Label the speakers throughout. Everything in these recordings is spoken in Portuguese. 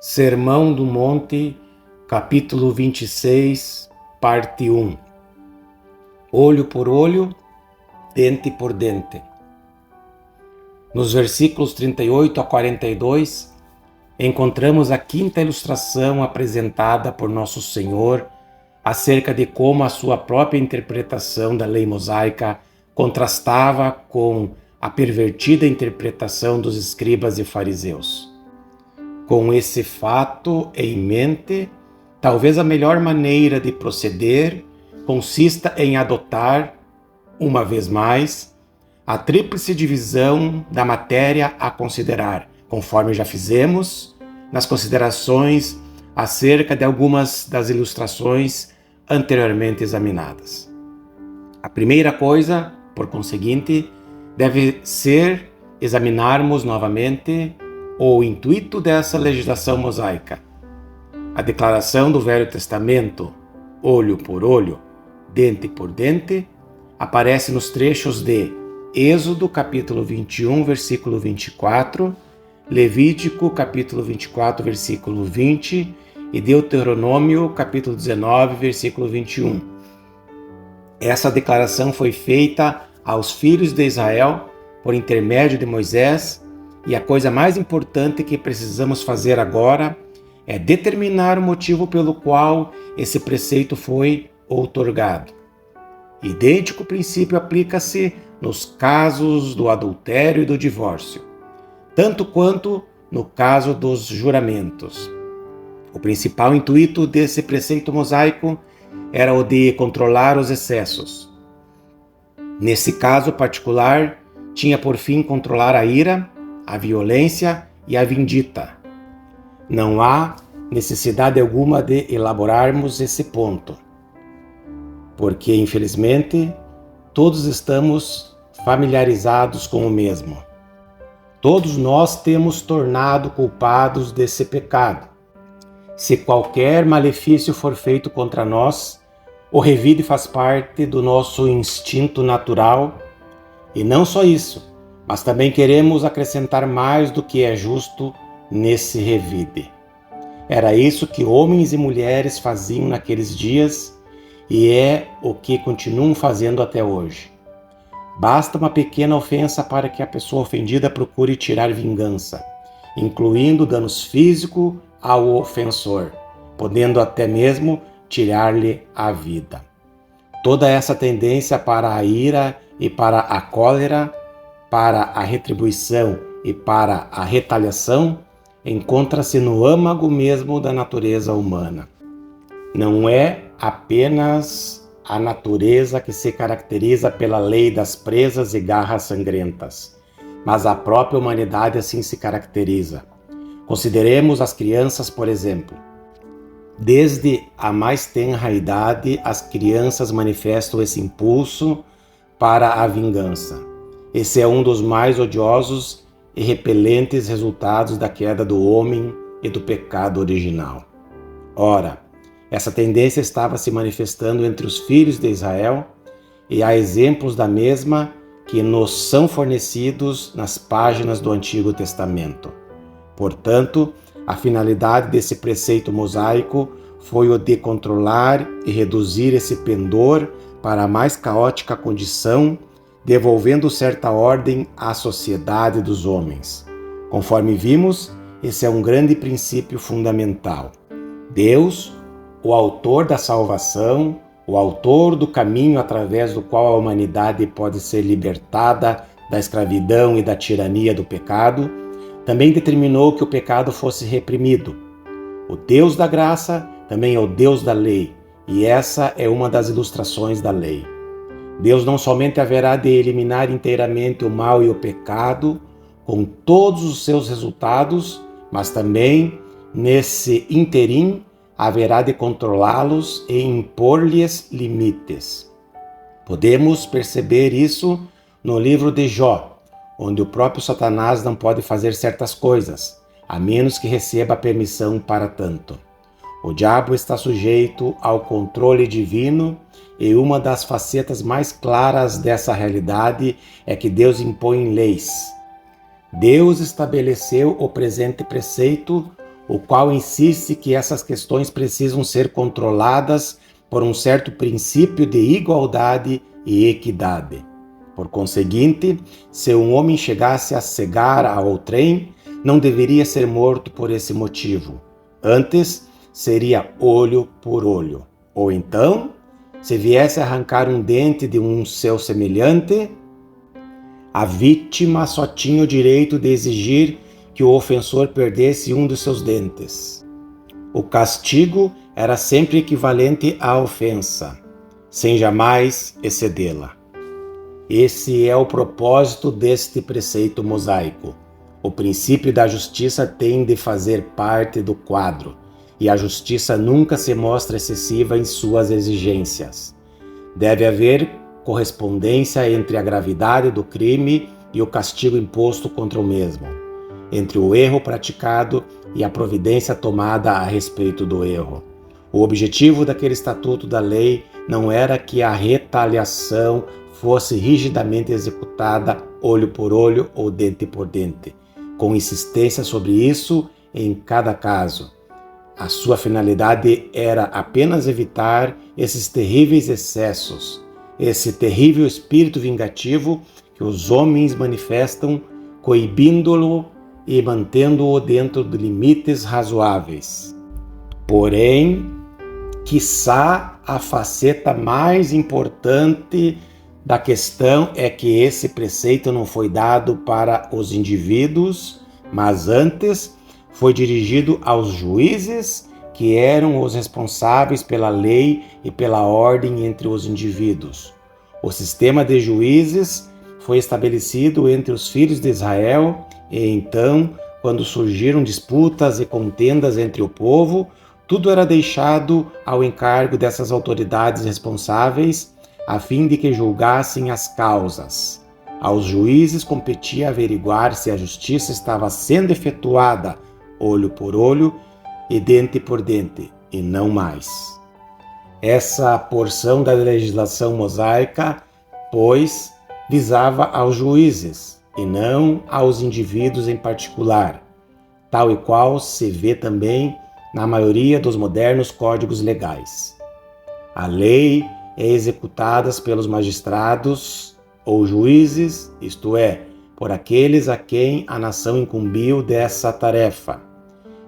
Speaker 1: Sermão do Monte, capítulo 26, parte 1. Olho por olho, dente por dente. Nos versículos 38 a 42, encontramos a quinta ilustração apresentada por Nosso Senhor acerca de como a sua própria interpretação da lei mosaica contrastava com a pervertida interpretação dos escribas e fariseus. Com esse fato em mente, talvez a melhor maneira de proceder consista em adotar, uma vez mais, a tríplice divisão da matéria a considerar, conforme já fizemos nas considerações acerca de algumas das ilustrações anteriormente examinadas. A primeira coisa, por conseguinte, deve ser examinarmos novamente o intuito dessa legislação mosaica. A declaração do Velho Testamento, olho por olho, dente por dente, aparece nos trechos de Êxodo, capítulo 21, versículo 24, Levítico, capítulo 24, versículo 20 e Deuteronômio, capítulo 19, versículo 21. Essa declaração foi feita aos filhos de Israel por intermédio de Moisés, e a coisa mais importante que precisamos fazer agora é determinar o motivo pelo qual esse preceito foi outorgado. Idêntico princípio aplica-se nos casos do adultério e do divórcio, tanto quanto no caso dos juramentos. O principal intuito desse preceito mosaico era o de controlar os excessos. Nesse caso particular, tinha por fim controlar a ira, a violência e a vindita. Não há necessidade alguma de elaborarmos esse ponto, porque, infelizmente, todos estamos familiarizados com o mesmo. Todos nós temos tornado culpados desse pecado. Se qualquer malefício for feito contra nós, o revide faz parte do nosso instinto natural, e não só isso, mas também queremos acrescentar mais do que é justo nesse revide. Era isso que homens e mulheres faziam naqueles dias e é o que continuam fazendo até hoje. Basta uma pequena ofensa para que a pessoa ofendida procure tirar vingança, incluindo danos físicos ao ofensor, podendo até mesmo tirar-lhe a vida. Toda essa tendência para a ira e para a cólera, para a retribuição e para a retaliação, encontra-se no âmago mesmo da natureza humana. Não é apenas a natureza que se caracteriza pela lei das presas e garras sangrentas, mas a própria humanidade assim se caracteriza. Consideremos as crianças, por exemplo. Desde a mais tenra idade, as crianças manifestam esse impulso para a vingança. Esse é um dos mais odiosos e repelentes resultados da queda do homem e do pecado original. Ora, essa tendência estava se manifestando entre os filhos de Israel e há exemplos da mesma que nos são fornecidos nas páginas do Antigo Testamento. Portanto, a finalidade desse preceito mosaico foi o de controlar e reduzir esse pendor para a mais caótica condição, devolvendo certa ordem à sociedade dos homens. Conforme vimos, esse é um grande princípio fundamental. Deus, o autor da salvação, o autor do caminho através do qual a humanidade pode ser libertada da escravidão e da tirania do pecado, também determinou que o pecado fosse reprimido. O Deus da graça também é o Deus da lei, e essa é uma das ilustrações da lei. Deus não somente haverá de eliminar inteiramente o mal e o pecado, com todos os seus resultados, mas também, nesse interim, haverá de controlá-los e impor-lhes limites. Podemos perceber isso no livro de Jó, onde o próprio Satanás não pode fazer certas coisas, a menos que receba permissão para tanto. O diabo está sujeito ao controle divino e uma das facetas mais claras dessa realidade é que Deus impõe leis. Deus estabeleceu o presente preceito o qual insiste que essas questões precisam ser controladas por um certo princípio de igualdade e equidade. Por conseguinte, se um homem chegasse a cegar a outrem, não deveria ser morto por esse motivo. Antes, seria olho por olho. Ou então, se viesse arrancar um dente de um seu semelhante, a vítima só tinha o direito de exigir que o ofensor perdesse um dos seus dentes. O castigo era sempre equivalente à ofensa, sem jamais excedê-la. Esse é o propósito deste preceito mosaico. O princípio da justiça tem de fazer parte do quadro, e a justiça nunca se mostra excessiva em suas exigências. Deve haver correspondência entre a gravidade do crime e o castigo imposto contra o mesmo, entre o erro praticado e a providência tomada a respeito do erro. O objetivo daquele estatuto da lei não era que a retaliação fosse rigidamente executada olho por olho ou dente por dente, com insistência sobre isso em cada caso. A sua finalidade era apenas evitar esses terríveis excessos, esse terrível espírito vingativo que os homens manifestam, coibindo-lo e mantendo-o dentro de limites razoáveis. Porém, quiçá a faceta mais importante da questão é que esse preceito não foi dado para os indivíduos, mas antes foi dirigido aos juízes, que eram os responsáveis pela lei e pela ordem entre os indivíduos. O sistema de juízes foi estabelecido entre os filhos de Israel e então, quando surgiram disputas e contendas entre o povo, tudo era deixado ao encargo dessas autoridades responsáveis, a fim de que julgassem as causas. Aos juízes competia averiguar se a justiça estava sendo efetuada olho por olho e dente por dente, e não mais. Essa porção da legislação mosaica, pois, visava aos juízes e não aos indivíduos em particular, tal e qual se vê também na maioria dos modernos códigos legais. A lei é executada pelos magistrados ou juízes, isto é, por aqueles a quem a nação incumbiu dessa tarefa.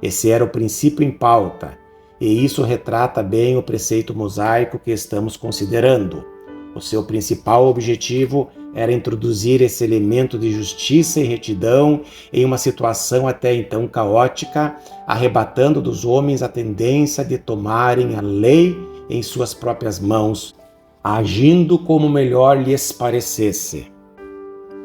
Speaker 1: Esse era o princípio em pauta, e isso retrata bem o preceito mosaico que estamos considerando. O seu principal objetivo era introduzir esse elemento de justiça e retidão em uma situação até então caótica, arrebatando dos homens a tendência de tomarem a lei em suas próprias mãos, agindo como melhor lhes parecesse.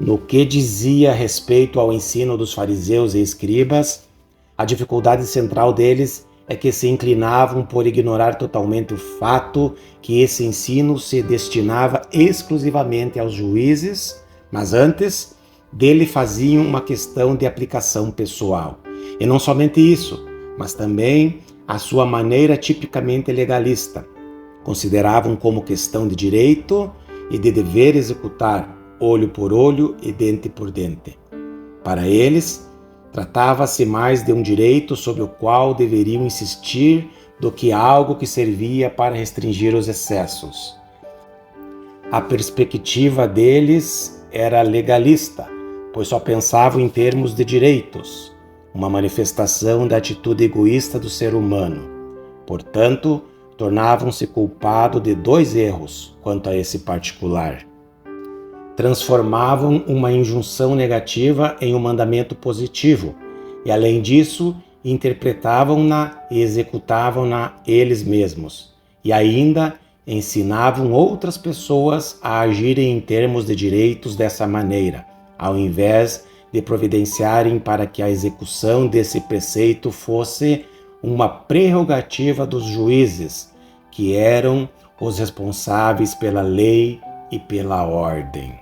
Speaker 1: No que dizia respeito ao ensino dos fariseus e escribas, a dificuldade central deles é que se inclinavam por ignorar totalmente o fato que esse ensino se destinava exclusivamente aos juízes, mas antes dele faziam uma questão de aplicação pessoal. E não somente isso, mas também a sua maneira tipicamente legalista. Consideravam como questão de direito e de dever executar olho por olho e dente por dente. Para eles, tratava-se mais de um direito sobre o qual deveriam insistir do que algo que servia para restringir os excessos. A perspectiva deles era legalista, pois só pensavam em termos de direitos, uma manifestação da atitude egoísta do ser humano. Portanto, tornavam-se culpados de dois erros quanto a esse particular. Transformavam uma injunção negativa em um mandamento positivo e, além disso, interpretavam-na e executavam-na eles mesmos, e ainda ensinavam outras pessoas a agirem em termos de direitos dessa maneira, ao invés de providenciarem para que a execução desse preceito fosse uma prerrogativa dos juízes, que eram os responsáveis pela lei e pela ordem.